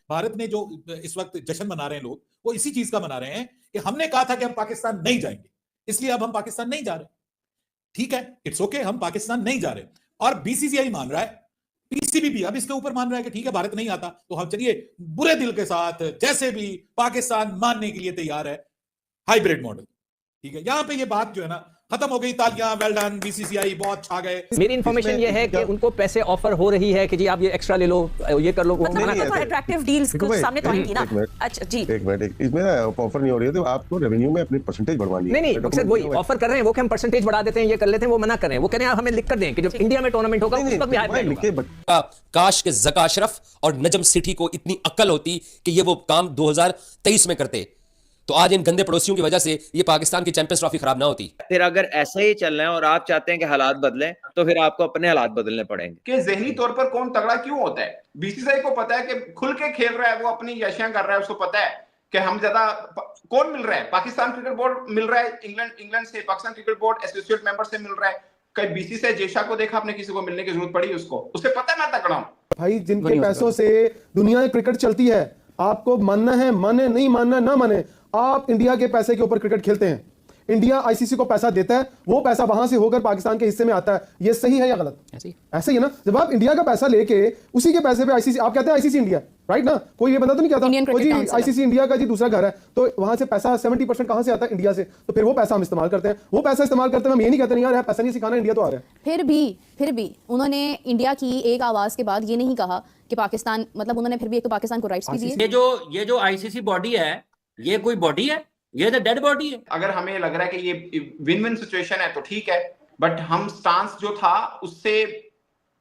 भारत ने जो इस वक्त जश्न मना रहे हैं लोग, वो इसी चीज का मना रहे हैं कि हमने कहा था कि हम पाकिस्तान नहीं जाएंगे, इसलिए अब हम पाकिस्तान नहीं जा रहे। ठीक है, इट्स ओके, हम पाकिस्तान नहीं जा रहे। और बीसीसीआई मान रहा है, पीसीबी भी अब इसके ऊपर मान रहा है कि ठीक है भारत नहीं आता तो हम चलिए बुरे दिल के साथ जैसे भी पाकिस्तान मानने के लिए तैयार है हाइब्रिड मॉडल। ठीक है, यहां पे ये बात जो है ना खत्म हो गई, तालियां, वेल डन बीसीसीआई, बहुत छा गए। मेरी इन्फॉर्मेशन ये है कि उनको पैसे ऑफर हो रही है कि जी आप ये एक्स्ट्रा ले लो, ये कर लो, वो मतलब अट्रैक्टिव डील्स सामने तो आई थी ना। अच्छा जी, एक मिनट, इसमें ऑफर नहीं हो रही है तो आपको रेवेन्यू में अपनी परसेंटेज बढ़वानी है। नहीं मकसद वही ऑफर कर रहे हैं वो कि हम परसेंटेज बढ़ा देते हैं, ये कर लेते हैं, वो मना कर रहे हैं। वो कह रहे हैं हमें लिख कर दें कि जब इंडिया में टूर्नामेंट होगा उस वक्त भी हाइब्रिड होगा। काश के ज़का अशरफ और नजम सिटी को इतनी अक्ल होती कि ये वो काम 2023 में करते, तो आज इन गंदे पड़ोसियों की वजह से ये पाकिस्तान की चैंपियंस ट्रॉफी खराब ना होती। फिर अगर ऐसा ही चल रहा है और आप चाहते हैं कि हालात बदलें तो फिर आपको अपने हालात बदलने पड़ेंगे। कि ज़हनी तौर पर कौन तगड़ा क्यों होता है? बीसीसीआई को पता है कि खुल के खेल रहा है, वो अपनी यशियां कर रहा है, उसको पता है कि हम ज्यादा कौन मिल रहा है, पाकिस्तान क्रिकेट बोर्ड मिल रहा है, इंग्लैंड से, Pakistan cricket board associate member से मिल रहा है। कहीं बीसीसीआई जेशा को देखा आपने किसी को मिलने की जरूरत पड़ी? उसको उससे पता है मैं तगड़ा हूं भाई। जिनके पैसों से दुनिया में क्रिकेट चलती है, आपको मानना है माने, नहीं मानना ना माने, आप इंडिया के पैसे के ऊपर क्रिकेट खेलते हैं। इंडिया आईसीसी को पैसा देता है, वो पैसा वहां से होकर पाकिस्तान के हिस्से में आता है। ये सही है या गलत? ऐसे ही है ना। जब आप इंडिया का पैसा लेके उसी के पैसे पे आईसीसी, आप कहते हैं आईसीसी इंडिया, राइट ना? कोई ये बंदा तो नहीं कहता जी आईसीसी इंडिया का जी दूसरा घर है, तो वहां से पैसा 70% कहां से आता है? इंडिया से। तो फिर वो पैसा हम इस्तेमाल करते हैं, वो पैसा इस्तेमाल करते हैं। हम ये नहीं कहते नहीं यार पैसा नहीं सिखाना, इंडिया तो आ रहा है। फिर भी उन्होंने इंडिया की एक आवाज के बाद ये नहीं कहा कि पाकिस्तान, मतलब उन्होंने फिर भी एक तो पाकिस्तान को राइट्स भी दिए। ये जो आईसीसी बॉडी है, ये कोई बॉडी है? ये तो डेड बॉडी है। अगर हमें लग रहा है कि ये विन विन सिचुएशन है तो ठीक है, बट हम स्टांस जो था उससे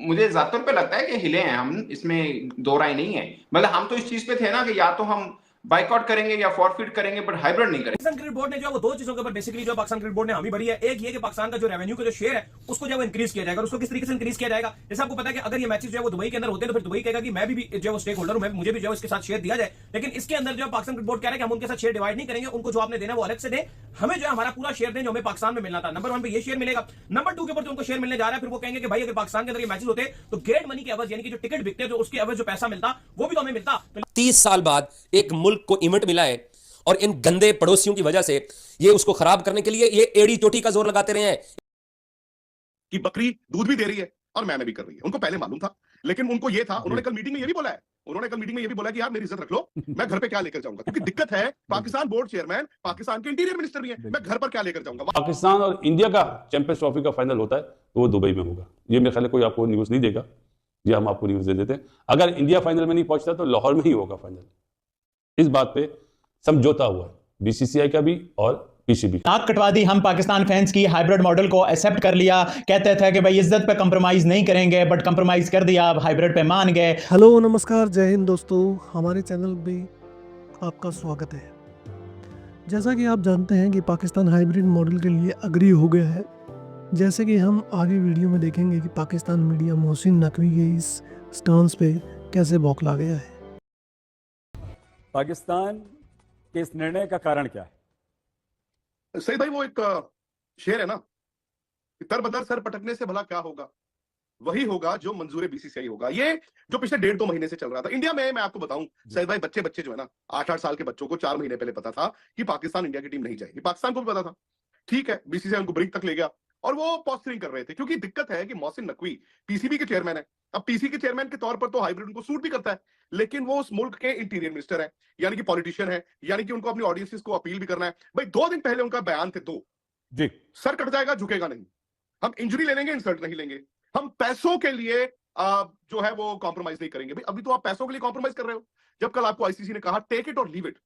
मुझे ज्यादा तौर पे लगता है कि हिले हैं हम, इसमें दो राय नहीं है। मतलब हम तो इस चीज पे थे ना कि या तो हम बाइकआउट करेंगे या फॉरफिट करेंगे, बट हाइब्रिड नहीं करेंगे। पाकिस्तान क्रिकेट बोर्ड ने जो वो दो चीजों के ऊपर बेसिकली जो पाकिस्तान क्रिकेट बोर्ड ने हामी भरी है। एक ये कि पाकिस्तान का जो रेवेन्यू का जो शेयर है उसको जो है इंक्रीज किया जाएगा। और उसको किस तरीके से इंक्रीज किया जाएगा? जैसे आपको पता है कि अगर ये मैचेस जो है वो दुबई के अंदर होते हैं तो फिर दुबई कहेगा कि मैं भी जो है स्टेक होल्डर हूं, मुझे भी जो है इसके साथ शेयर दिया जाए। लेकिन इसके अंदर जो पाकिस्तान क्रिकेट बोर्ड कह रहा है कि हम उनके साथ शेयर डिवाइड नहीं करेंगे, उनको जो आपने देना वो अलग से दें, हमें जो है हमारा पूरा शेयर दें जो हमें पाकिस्तान में मिलना था। नंबर 1 पे ये शेयर मिलेगा। नंबर 2 के ऊपर जो उनको शेयर मिलने जा रहा है, फिर वो कहेंगे कि भाई अगर पाकिस्तान के अंदर ये मैचेस होते तो गेट मनी के एवज, यानी कि जो टिकट बिकते हैं, जो उसके एवज जो पैसा मिलता वो भी तो हमें मिलता। 30 साल बाद एक मुल्क को इवेंट मिला है और इन गंदे पड़ोसियों की वजह से ये उसको खराब करने के लिए ये एड़ी चोटी का जोर लगाते रहे हैं कि बकरी दूध भी दे रही है और मैं भी कर रही है। उनको पहले मालूम था, लेकिन उनको ये था, उन्होंने कल मीटिंग में ये भी बोला है, कि यार मेरी इज्जत रख लो, मैं घर पे क्या लेकर जाऊंगा? क्योंकि दिक्कत है, पाकिस्तान बोर्ड चेयरमैन पाकिस्तान के इंटीरियर मिनिस्टर भी है, मैं घर पर क्या लेकर जाऊंगा? पाकिस्तान और इंडिया का चैंपियंस ट्रॉफी का फाइनल होता है तो वो दुबई में होगा। ये मेरे ख्याल है कोई आपको न्यूज नहीं देगा, ये हम आपको न्यूज दे देते हैं। अगर इंडिया फाइनल में नहीं पहुंचता तो लाहौर में ही होगा फाइनल। इस बात पे समझौता हुआ है बीसीसीआई का भी और पीसीबी। नाक कटवा दी हम पाकिस्तान फैंस की, हाइब्रिड मॉडल को एक्सेप्ट कर लिया। कहते थे कि भाई इज्जत पे कंप्रोमाइज नहीं करेंगे, बट कंप्रोमाइज कर दिया, अब हाइब्रिड पे मान गए। हेलो नमस्कार, जय हिंद दोस्तों, हमारे चैनल में आपका स्वागत है। जैसा कि आप जानते हैं कि पाकिस्तान हाइब्रिड मॉडल के लिए अग्री हो गया है। जैसे कि हम आगे वीडियो में देखेंगे कि पाकिस्तान मीडिया मोहसिन नकवी के इस स्टांस पे कैसे बौखला गया है। पाकिस्तान के इस निर्णय का कारण क्या है? सही भाई, वो एक शेर है ना, तर बदर सर पटकने से भला क्या होगा, वही होगा जो मंजूर बीसीसीआई होगा। ये जो पिछले 1.5-2 महीने से चल रहा था इंडिया में, मैं आपको बताऊं सईद भाई, बच्चे जो है ना 8-8 साल के बच्चों को 4 महीने पहले पता था कि पाकिस्तान इंडिया की टीम नहीं जाएगी। पाकिस्तान को भी पता था, ठीक है, बीसीसीआई उनको ब्रेक तक ले गया और वो पोस्टरिंग कर रहे थे। क्योंकि दिक्कत है कि मोहसिन नकवी पीसीबी के चेयरमैन है। अब पीसी के चेयरमैन के तौर पर तो हाइब्रिड उनको सूट भी करता है, लेकिन वो उस मुल्क के इंटीरियर मिनिस्टर है, यानी कि पॉलिटिशियन है, यानी कि उनको अपनी ऑडियंसेस को अपील भी करना है। भाई 2 दिन पहले उनका बयान थे 2 जी, सर कट जाएगा झुकेगा नहीं, हम इंजरी ले लेंगे इंसल्ट नहीं लेंगे, हम पैसों के लिए जो है वो कॉम्प्रोमाइज नहीं करेंगे। भाई अभी तो आप पैसों के लिए कॉम्प्रोमाइज कर रहे हो, जब कल आपको आईसीसी ने कहा टेक इट और लीव इट।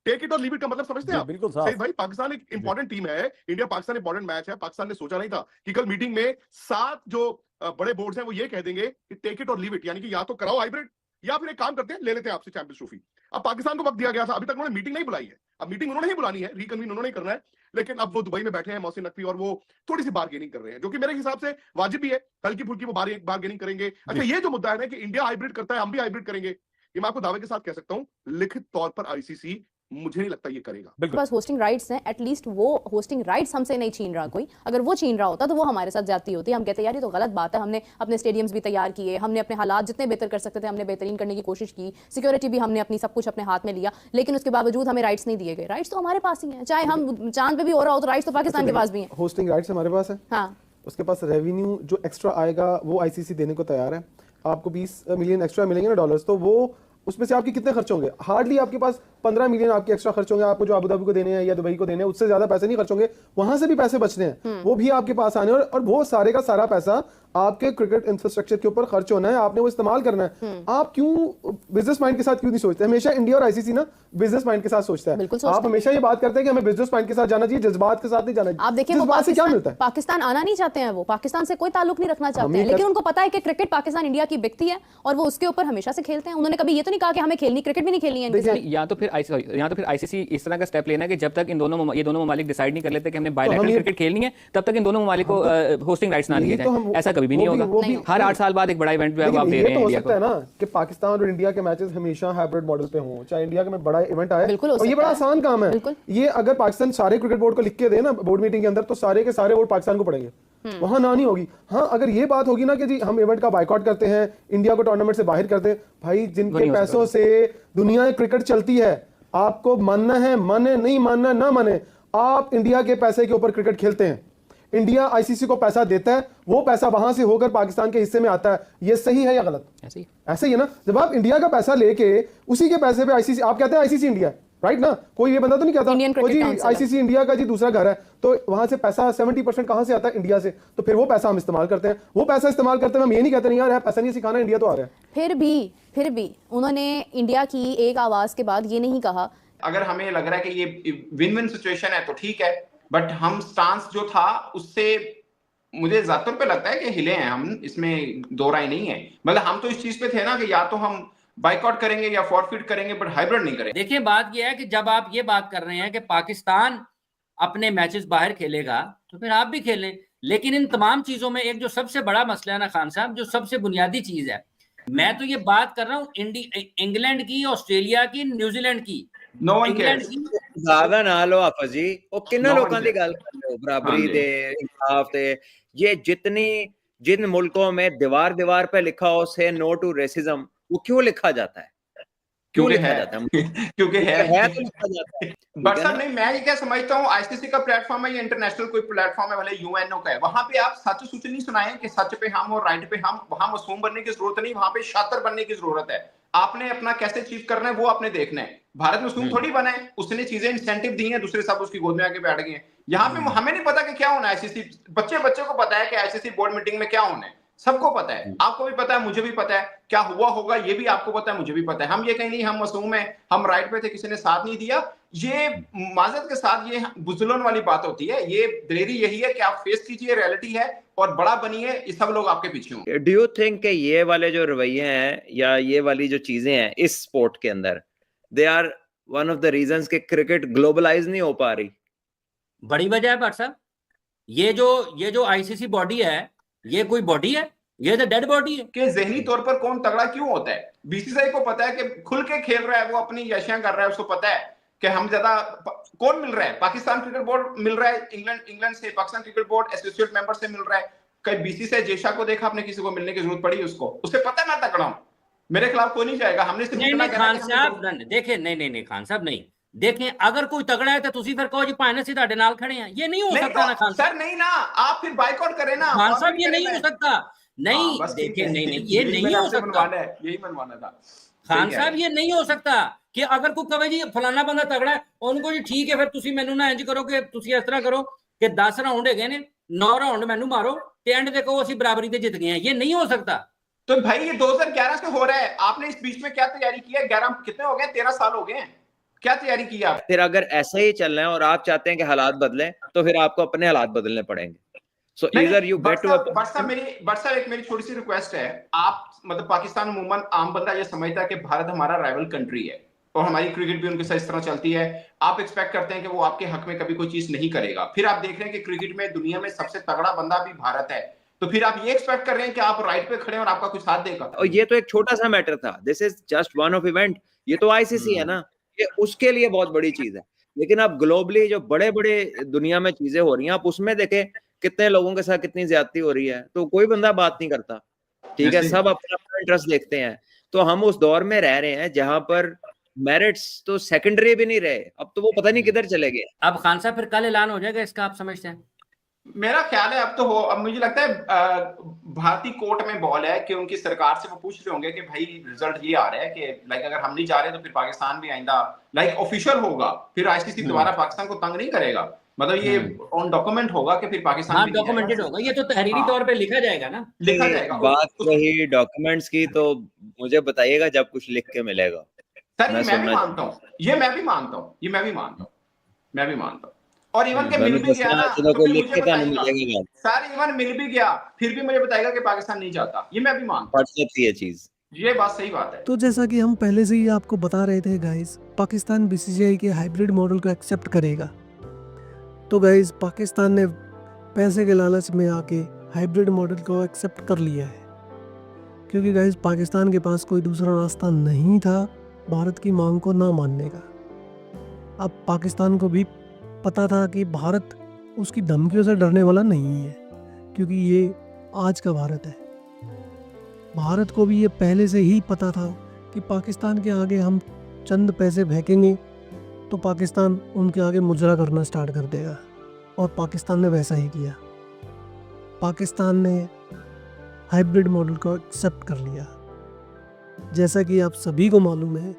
टेक इट और लीव इट का मतलब समझते हैं आप? बिल्कुल सही भाई, पाकिस्तान एक इंपॉर्टेंट टीम है, इंडिया पाकिस्तान इंपॉर्टेंट मैच है। पाकिस्तान ने सोचा नहीं था कि कल मीटिंग में 7 जो बड़े बोर्ड्स हैं वो ये कह देंगे कि टेक इट और लीव इट, यानी कि या तो कराओ हाइब्रिड या फिर एक काम करते हैं, ले लेते हैं आपसे चैंपियंस ट्रॉफी। अब पाकिस्तान को वक्त दिया गया था, अभी तक उन्होंने मीटिंग नहीं बुलाई है। अब मीटिंग उन्होंने ही बुलानी है, रिकन्वीन उन्होंने ही करना है, लेकिन अब वो दुबई में बैठे हैं मोहसिन नकवी और वो थोड़ी सी बार्गेनिंग कर रहे हैं, जो कि मेरे हिसाब से वाजिब भी है। हल्की फुल्की वो बार्गेनिंग करेंगे। अच्छा, ये जो मुद्दा है ना कि इंडिया हाइब्रिड करता है, हम भी हाइब्रिड करेंगे, ये मैं आपको दावे के साथ कह सकता हूं, लिखित तौर पर आईसीसी मुझे नहीं लगता ये करेगा। उसके पास होस्टिंग राइट्स हैं, एटलीस्ट वो होस्टिंग राइट्स हमसे नहीं छीन रहा कोई। अगर वो छीन रहा होता तो वो हमारे साथ जाती होती। हम कहते हैं यार ये तो गलत बात है, हमने अपने स्टेडियम्स भी तैयार किए, हमने अपने हालात जितने बेहतर कर सकते थे हमने बेहतरीन करने की कोशिश की, सिक्योरिटी भी हमने अपनी सब कुछ अपने हाथ में लिया, लेकिन उसके बावजूद हमें राइट्स नहीं दिए गए। राइट्स तो हमारे पास ही हैं, चाहे हम चांद पे भी हो रहा हो तो राइट्स तो पाकिस्तान के पास भी हैं। होस्टिंग राइट्स हमारे पास है, हाँ, उसके पास रेवेन्यू जो एक्स्ट्रा आएगा वो आईसीसी देने को तैयार है। आपको 20 मिलियन एक्स्ट्रा मिलेंगे ना डॉलर्स, तो वो उसमें से आपके कितने खर्च होंगे? हार्डली आपके पास 15 मिलियन आपके एक्स्ट्रा खर्च होंगे, आपको जो अबू धाबी को देने हैं या दुबई को देने हैं, उससे ज्यादा पैसे नहीं खर्च होंगे। वहां से भी पैसे बचने हैं, वो भी आपके पास आने और वो सारे का सारा पैसा आपके क्रिकेट इंफ्रास्ट्रक्चर के ऊपर खर्च होना है, आपने वो इस्तेमाल करना है। आप क्यों बिजनेस माइंड के साथ क्यों नहीं सोचते? हमेशा इंडिया और आईसीसी ना बिजनेस माइंड के साथ सोचता है। आप हमेशा ये बात करते हैं कि हमें बिजनेस माइंड के साथ जाना चाहिए, जज्बात के साथ नहीं जाना चाहिए। आप देखिए जज्बात से क्या मिलता है? पाकिस्तान आना नहीं चाहते हैं, वो पाकिस्तान से कोई ताल्लुक नहीं रखना चाहते हैं, लेकिन उनको पता है कि क्रिकेट पाकिस्तान इंडिया की बिकती है और वो उसके ऊपर हमेशा से खेलते हैं। उन्होंने कभी ये तो नहीं कहा कि हमें खेलनी, क्रिकेट भी नहीं खेलनी है इनके साथ। या तो फिर आईसीसी इस तरह का स्टेप लेना कि जब तक ये दोनों ममालिक डिसाइड नहीं कर लेते कि हमने बायलैटरल क्रिकेट खेलनी है, तब तक इन दोनों ममालिक को होस्टिंग राइट्स ना दिए जाए। ऐसा कभी भी नहीं होगा। हर 8 साल बाद एक बड़ा इवेंट जो है वो आप दे रहे हैं इंडिया को। है ना कि पाकिस्तान और इंडिया के मैचेस हमेशा हाइब्रिड मॉडल पे हों, चाहे इंडिया में बड़ा इवेंट आए, और ये बड़ा आसान काम है। ये अगर पाकिस्तान सारे क्रिकेट बोर्ड को लिख के दे ना बोर्ड मीटिंग के अंदर, तो सारे के सारे वोट पाकिस्तान को पड़ेंगे, वहां ना नहीं होगी। हाँ, अगर ये बात होगी ना कि जी हम इवेंट का बायकॉट करते हैं, इंडिया को टूर्नामेंट से बाहर करते हैं, भाई जिनके पैसों से दुनिया में क्रिकेट चलती है, आपको मानना है माने, नहीं मानना ना माने, आप इंडिया के पैसे के ऊपर क्रिकेट खेलते हैं। इंडिया आईसीसी को पैसा देता है, वो पैसा वहां से होकर पाकिस्तान के हिस्से में आता है। ये सही है या गलत? ऐसे ही है ना। जब आप इंडिया का पैसा लेके उसी के पैसे पे आईसीसी, आप कहते हैं आईसीसी इंडिया, राइट ना, कोई ये बंदा तो नहीं कहता जी आईसीसी इंडिया का जी दूसरा घर है, तो वहां से पैसा 70% कहां से आता है? इंडिया से। तो फिर वो पैसा हम इस्तेमाल करते हैं, वो पैसा इस्तेमाल करते हैं। हम ये नहीं कहते नहीं यार पैसा नहीं सिखाना, इंडिया तो आ रहा है। फिर भी उन्होंने इंडिया की एक आवाज के बाद ये नहीं कहा। अगर हमें लग रहा है कि ये विन विन सिचुएशन है तो ठीक है, बट हम स्टांस जो था उससे मुझे ज्यादा तौर पे लगता है कि हिले हैं हम, इसमें दो राय नहीं है। मतलब हम तो इस चीज पे थे ना कि या तो हम बाइकआउट करेंगे या फॉरफिट करेंगे, बट हाइब्रिड नहीं करेंगे। देखिए बात यह है कि जब आप ये बात कर रहे हैं कि पाकिस्तान अपने मैचेस बाहर खेलेगा तो फिर आप भी खेलें, लेकिन इन तमाम चीजों में एक जो सबसे बड़ा मसला है ना खान साहब, जो सबसे बुनियादी चीज है, मैं तो ये बात कर रहा हूँ इंग्लैंड की, ऑस्ट्रेलिया की, न्यूजीलैंड की। No one cares. ज्यादा ना लो आफा जी, ओ किन्ना लोकां दी गल कर रहे हो, बराबरी दे, इंसाफ दे। ये जिन मुल्कों में दीवार दीवार पे लिखा हो से नो टू रेसिज्म, वो क्यों लिखा जाता है? क्यों लिखा जाता है? क्योंकि है तो लिखा जाता है। बट सर नहीं, मैं ये क्या समझता हूँ, आईसीसी का प्लेटफॉर्म है या इंटरनेशनल कोई प्लेटफॉर्म है, भले यूएनओ का है, वहां पे आप सच सूच नहीं सुनाए कि सच पे हम और राइट पे हम, वहां मासूम बनने की जरूरत नहीं, वहां पे शातिर बनने की जरूरत है। आपने अपना कैसे अचीव करना है वो आपने देखना है। भारत में मासूम थोड़ी बना है, उसने चीजें इंसेंटिव दी हैं, दूसरे सब उसकी गोद में आके बैठ गए हैं। यहाँ पे हमें नहीं पता कि क्या होना है। आईसीसी बच्चे को पता है कि आईसीसी बोर्ड मीटिंग में क्या होना है, सबको पता है, आपको भी पता है, मुझे भी पता है, क्या हुआ होगा ये भी आपको पता है, मुझे भी पता है। हम ये कहीं नहीं हम मासूम है, हम राइट पे थे, किसी ने साथ नहीं दिया, ये माजरत के साथ ये बुजुर्गों वाली बात होती है। ये दिलेरी यही है कि आप फेस कीजिए, रियलिटी है और बड़ा बनिए, ये सब लोग आपके पीछे होंगे। डू यू थिंक कि ये वाले जो रवैये हैं या ये वाली जो चीजें हैं इस स्पोर्ट के अंदर, they are one of the reasons कि क्रिकेट ग्लोबलाइज नहीं हो पा रही? बड़ी वजह है भाट साहब, ये जो आईसीसी बॉडी है, ये कोई बॉडी है? ये तो डेड बॉडी है। कि जहनी तौर पर कौन तगड़ा क्यों होता है? बीसीसीआई को पता है कि खुल के खेल रहा है, वो अपनी यशियां कर रहा है, उसको पता है कि हम ज्यादा कौन मिल रहा है, पाकिस्तान क्रिकेट बोर्ड मिल रहा है, इंग्लैंड से, Pakistan cricket board associate member से मिल रहा है। कई बीसीसीआई जेशा को देखा आपने, किसी को मिलने की जरूरत पड़ी उसको? उसे पता है मैं तगड़ा हूं, मेरे खिलाफ कोई नहीं जाएगा। हमने सिर्फ नहीं खान साहब देखें, नहीं खान साहब नहीं देखें, अगर कोई तगड़ा है तो तुसी फिर कहो जी भाने से ਤੁਹਾਡੇ ਨਾਲ खड़े हैं, ये नहीं हो सकता ना खान सर। नहीं ना, आप फिर बाइकआउट करें ना खान साहब, ये नहीं हो सकता। नहीं देखिए, नहीं ये नहीं हो सकता, यही मनवाना था खान साहब, ये नहीं हो सकता कि अगर कोई कहे जी फलाना बंदा तगड़ा है, उनको जी ठीक है, फिर तुसी मैनू ना इंज करो कि तुसी इस तरह करो कि 10 राउंड है ने, 9 राउंड मैनू मारो ते एंड ते कहो ਅਸੀਂ बराबरी ते जित गए हैं। ये नहीं हो सकता। तो भाई ये 2011 से हो रहा है, आपने इस बीच में क्या तैयारी की है? 11 कितने हो गए, 13 साल हो गए हैं, क्या तैयारी की आप? फिर अगर ऐसा ही चल रहा है और आप चाहते हैं कि हालात बदलें, तो फिर आपको अपने हालात बदलने पड़ेंगे। So either you get to एक मेरी छोटी सी रिक्वेस्ट है, आप मतलब पाकिस्तान अमूमन आम बंदा ये समझता है कि भारत हमारा राइवल कंट्री है और हमारी क्रिकेट भी उनके साथ इस तरह चलती है। आप एक्सपेक्ट करते हैं कि वो आपके हक में कभी कोई चीज नहीं करेगा। फिर आप देख रहे हैं कि क्रिकेट में दुनिया में सबसे तगड़ा बंदा भी भारत है, तो फिर आप ये एक्सपेक्ट कर रहे हैं कि आप राइट पे खड़े और आपका कुछ साथ देगा। और ये तो एक छोटा सा मैटर था, this is just one of event, ये तो आईसीसी है ना, ये उसके लिए बहुत बड़ी चीज है। लेकिन अब ग्लोबली जो बड़े बड़े दुनिया में चीजें हो रही हैं, आप उसमें देखें कितने लोगों के साथ कितनी ज्यादती हो रही है, तो कोई बंदा बात नहीं करता, ठीक है, सब अपना अपना इंटरेस्ट देखते हैं। तो हम उस दौर में रह रहे हैं जहां पर मेरिट्स तो सेकेंडरी भी नहीं रहे, अब तो वो पता नहीं किधर चले गए। अब खान साहब फिर कल ऐलान हो जाएगा इसका, आप समझते हैं? मेरा ख्याल है अब तो हो, अब मुझे लगता है भारतीय कोर्ट में बॉल है कि उनकी सरकार से वो पूछ रहे होंगे कि भाई रिजल्ट ये आ रहा है कि लाइक अगर हम नहीं जा रहे तो फिर पाकिस्तान भी आइंदा लाइक ऑफिशियल होगा, फिर आईसीसी दोबारा पाकिस्तान को तंग नहीं करेगा, मतलब ये ऑन डॉक्यूमेंट होगा कि फिर पाकिस्तान हाँ, डॉक्यूमेंटेड होगा, ये तो तहरीरी तौर पे लिखा जाएगा ना, लिखा जाएगा। बात रही डॉक्यूमेंट्स की, तो मुझे बताइएगा जब कुछ लिख के मिलेगा। सर ये मैं भी मानता हूँ, ये मैं भी मानता हूँ, ये मैं भी मानता हूँ, मैं भी मानता हूँ। और इवन के मिल भी गया ना तो फिर मुझे बताइएगा, सर इवन मिल भी गया फिर भी मुझे बताएगा कि पाकिस्तान नहीं जाता, ये मैं भी मानता हूँ, ये चीज, ये बात सही बात है। तो जैसा कि हम पहले से ही आपको बता रहे थे गाइस, पाकिस्तान बीसीसीआई के हाइब्रिड मॉडल को एक्सेप्ट करेगा। तो गाइस पाकिस्तान ने पैसे के लालच में आके हाइब्रिड मॉडल को एक्सेप्ट कर लिया है, क्योंकि गाइस पाकिस्तान के पास कोई दूसरा रास्ता नहीं था भारत की मांग को ना मानने का। अब पाकिस्तान को भी पता था कि भारत उसकी धमकियों से डरने वाला नहीं है, क्योंकि ये आज का भारत है। भारत को भी ये पहले से ही पता था कि पाकिस्तान के आगे हम चंद पैसे फेंकेंगे तो पाकिस्तान उनके आगे मुजरा करना स्टार्ट कर देगा, और पाकिस्तान ने वैसा ही किया। पाकिस्तान ने हाइब्रिड मॉडल को एक्सेप्ट कर लिया। जैसा कि आप सभी को मालूम है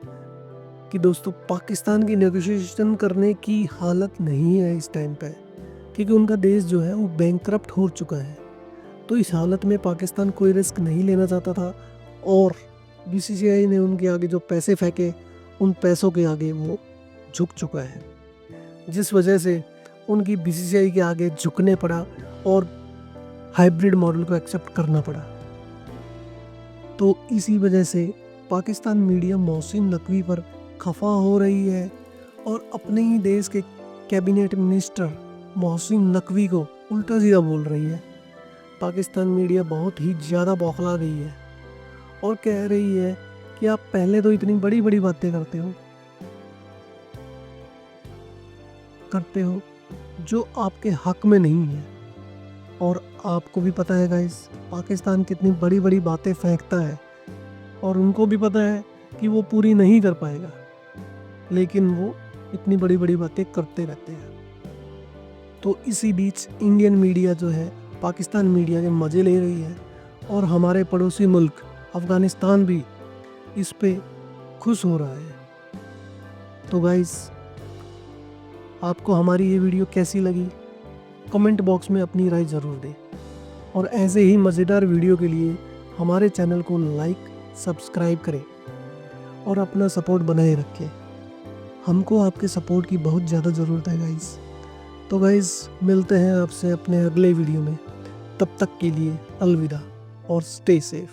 कि दोस्तों पाकिस्तान की नेगोशिएशन करने की हालत नहीं है इस टाइम पे, क्योंकि उनका देश जो है वो बैंकरप्ट हो चुका है। तो इस हालत में पाकिस्तान कोई रिस्क नहीं लेना चाहता था, और बीसीसीआई ने उनके आगे जो पैसे फेंके उन पैसों के आगे वो झुक चुका है, जिस वजह से उनकी बीसीसीआई के आगे झुकने पड़ा और हाइब्रिड मॉडल को एक्सेप्ट करना पड़ा। तो इसी वजह से पाकिस्तान मीडिया मोहसिन नकवी पर खफा हो रही है और अपने ही देश के कैबिनेट मिनिस्टर मोहसिन नकवी को उल्टा सीधा बोल रही है। पाकिस्तान मीडिया बहुत ही ज़्यादा बौखला गई है और कह रही है कि आप पहले तो इतनी बड़ी बड़ी बातें करते हो जो आपके हक में नहीं है, और आपको भी पता है गाइस पाकिस्तान कितनी बड़ी बड़ी बातें फेंकता है, और उनको भी पता है कि वो पूरी नहीं कर पाएगा, लेकिन वो इतनी बड़ी बड़ी बातें करते रहते हैं। तो इसी बीच इंडियन मीडिया जो है पाकिस्तान मीडिया के मज़े ले रही है, और हमारे पड़ोसी मुल्क अफ़गानिस्तान भी इस पे खुश हो रहा है। तो गाइस आपको हमारी ये वीडियो कैसी लगी कमेंट बॉक्स में अपनी राय ज़रूर दें, और ऐसे ही मज़ेदार वीडियो के लिए हमारे चैनल को लाइक सब्सक्राइब करें और अपना सपोर्ट बनाए रखें। हमको आपके सपोर्ट की बहुत ज़्यादा ज़रूरत है गाइस। तो गाइस मिलते हैं आपसे अपने अगले वीडियो में, तब तक के लिए अलविदा और स्टे सेफ।